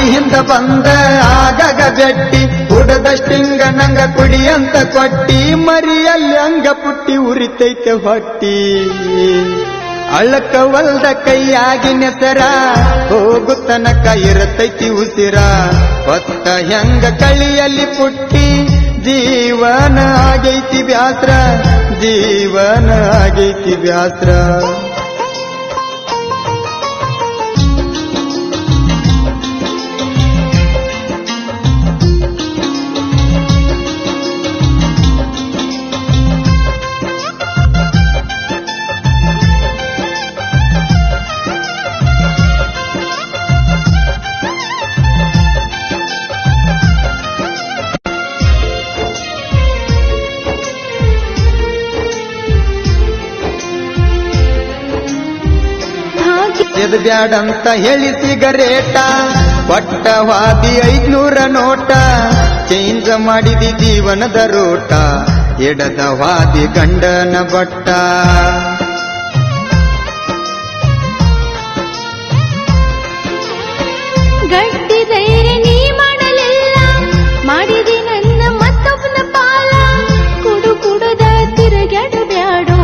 ಸಾಲಿಯಿಂದ ಬಂದ ಆಗಾಗ ಬೆಟ್ಟಿ ಕುಡದಷ್ಟಿಂಗ ನಂಗ ಕುಡಿಯಂತ ಕೊಟ್ಟಿ ಮರಿಯಲ್ಲಿ ಅಂಗ ಪುಟ್ಟಿ ಉರಿತೈತೆ ಹೊಟ್ಟಿ ಅಳಕವಲ್ದ ಕೈಯಾಗಿ ನೆಸರ ಹೋಗು ತನಕ ಇರತೈತಿ ಉಸಿರ ಹೊತ್ತ ಹೆಂಗ ಕಳಿಯಲ್ಲಿ ಪುಟ್ಟಿ ಜೀವನ ಆಗೈತಿ ಬ್ಯಾಸ್ರ ಜೀವನ ಆಗೈತಿ ಬ್ಯಾಸ್ರ ಬ್ಯಾಡಂತ ಹೇಳಿ ಸಿಗರೇಟ ಪಟ್ಟವಾದಿ 500 ನೋಟ ಚೇಂಜ್ ಮಾಡಿದಿ ಜೀವನದ ರೋಟ ಎಡದವಾದಿ ಗಂಡನ ಬಟ್ಟ ಗಟ್ಟಿ ಧೈರ್ಯ ನೀ ಮಾಡಲಿಲ್ಲ ಮಾಡಿದಿ ನನ್ನ ಮತ್ತೊಬ್ಬನ ಪಾಲ ಕುಡು ಕುಡುದ ತಿರುಗಾಡ ಬ್ಯಾಡೋ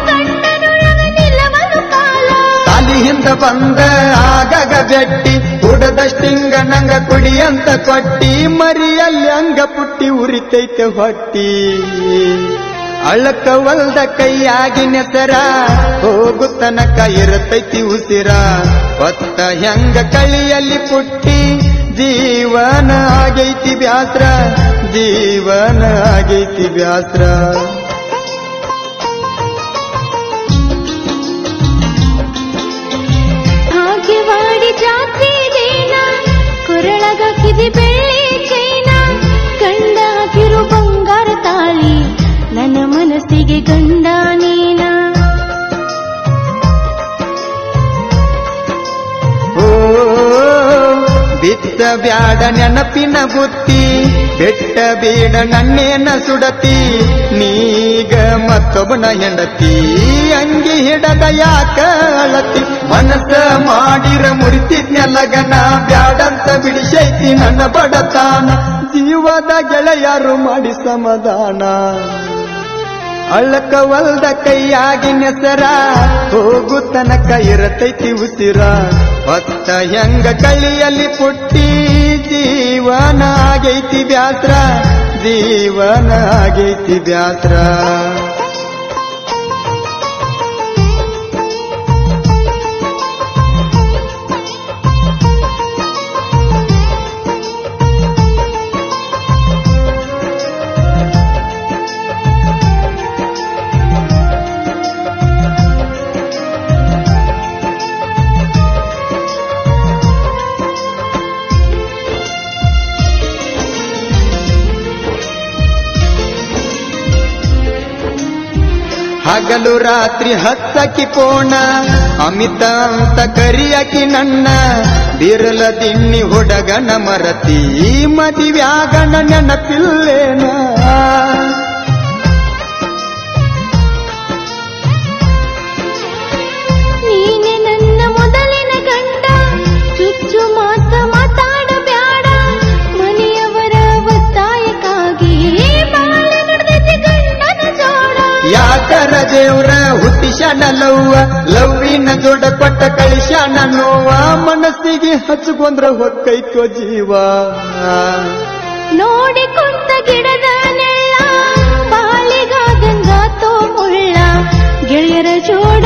ಗಂಡನೊಳಗ ನಿಲ್ಲವನು ಕಾಲ ಸಾಲಿಯಿಂದ ಬಂದ ಆಗಾಗ ಬೆಟ್ಟಿ ಕುಡದಷ್ಟಿಂಗ ನಂಗ ಕುಡಿಯಂತ ಕೊಟ್ಟಿ ಮರಿಯಲ್ಲಿ ಅಂಗ ಪುಟ್ಟಿ ಉರಿತೈತೆ ಹೊಟ್ಟಿ ಅಳಕವಲ್ದ ಕೈಯಾಗಿ ನೆಸರ ಹೋಗು ತನಕ ಇರತೈತಿ ಉಸಿರ ಹೊತ್ತ ಹೆಂಗ ಕಳಿಯಲ್ಲಿ ಪುಟ್ಟಿ ಜೀವನ ಆಗೈತಿ ಬ್ಯಾಸ್ರ ಜೀವನ ಆಗೈತಿ ಬ್ಯಾಸ್ರ ಹಾಗೆವಾಡಿ ಜಾತ್ರೆ ದೇನ ಕೊರಳಗಾಕಿದಿ ಬೆಳ್ಳಿ ಚೈನ ಗಂಡ ಹಾಕಿರು ಬಂಗಾರ ತಾಳಿ ನನ್ನ ಮನಸ್ಸಿಗೆ ಗಂಡ ನೀನ ಬಿತ್ತ ಬ್ಯಾಡ ನೆನಪಿನ ಬುತ್ತಿ ಬೆಟ್ಟ ಬೇಡ ನನ್ನೇನ ಸುಡತಿ ನೀಗ ಮತ್ತೊಬ್ಬನ ಹೆಂಡತಿ ಅಂಗಿ ಹಿಡದ ಯಾಕ ಅಳತಿ ಮನಸ್ಸ ಮಾಡಿರ ಮುರಿತಿದ್ನೆಲ್ಲಗನ ಬ್ಯಾಡಂತ ಬಿಡಿಸೈತಿ ನನ್ನ ಬಡತಾನ ಜೀವದ ಗೆಳೆಯರು ಮಾಡಿ ಸಮಾಧಾನ ಅಳಕವಲ್ದ ಕೈಯಾಗಿ ನೆಸರ ಹೋಗು ತನಕ ಇರತೈತಿ ಉಸಿರ ಹೊತ್ತ ಹೆಂಗ ಕಳಿಯಲ್ಲಿ ಪುಟ್ಟಿ ಜೀವನ ಆಗೈತಿ ಬ್ಯಾಸ್ರ ಜೀವನ ಆಗೈತಿ ಬ್ಯಾಸ್ರ ಹಗಲು ರಾತ್ರಿ ಹತ್ತಕಿ ಪೋಣ ಅಮಿತ ಅಂತ ಕರಿಯಕಿ ನನ್ನ ಬಿರಲ ದಿಣ್ಣಿ ಹುಡಗನ ಮರತಿ ಮದಿವ್ಯಾಗನ ನೆನಪಿಲ್ಲೇನ ನೀನೆ ನನ್ನ ಮೊದಲಿನ ಗಂಡ ಚುಚ್ಚು ಮಾತ ಮಾತಾಡ ಬ್ಯಾಡ ಮನೆಯವರ ಒತ್ತಾಯಕ್ಕಾಗಿ ಬಾಳ ನಡೆದೈತಿ ಗಂಡನ ಜೋಡ ಯಾಕರ ದೇವ್ರ ಹುಟ್ಟಿಶಾನ ಲವ್ವಿನ ಜೋಡ ಕೊಟ್ಟ ಕಳಿಶಾನ ನೋವ ಮನಸ್ಸಿಗೆ ಹಚ್ಕೊಂಡ್ರ ಹೊಕ್ಕೈತೋ ಜೀವ ನೋಡಿ ಕುಂತ ಗಿಡದ ನೆಳ್ಳ ಬಾಳಿಗಾದಂಗಾತೋ ಮುಳ್ಳ ಗೆಳೆಯರ ಜೋಡ